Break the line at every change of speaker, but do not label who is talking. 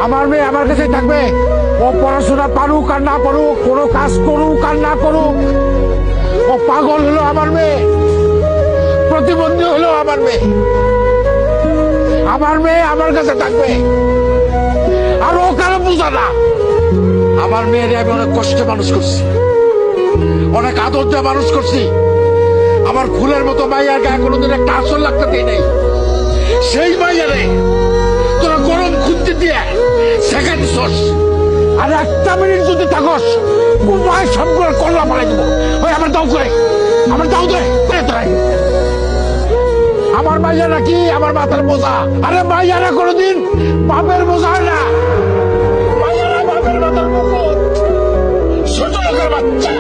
আমার মেয়ে আমার কাছে থাকবে। ও পড়াশোনা পারুক আর না পারুক, কোনো কাজ করুক আর না করুক, ও পাগল হলো আমার মেয়ে, প্রতিবন্ধী হলো আমার মেয়ে। আমার মেয়ে আমার কাছে থাকবে। আর ও কারো বোঝা না। আমার মেয়েরে আমি অনেক কষ্টে মানুষ করছি, অনেক আদর দিয়ে মানুষ করছি। আমার ফুলের মতো মাইয়ার গায়ে কোনোদিন একটা আসল লাগতে দেয় নাই। সেই মাইয়ারে তোরা গরম খুঁজতে দিয়ে শেখাই দিছস। আর একটা মিনিট যদি থাকস, মায়ের সবগুলো কল্লা পালাই দেবো। ওই আমার দাও করে, আমার দাও দে তোরাই। আমার মাইয়ারা কি আমার মাথার বোঝা? আরে মাইয়ারা কোনোদিন বাপের বোঝা হয় না। মাইয়ারা বাপের মাথার মুকুট, ছোট লোকের বাচ্চা।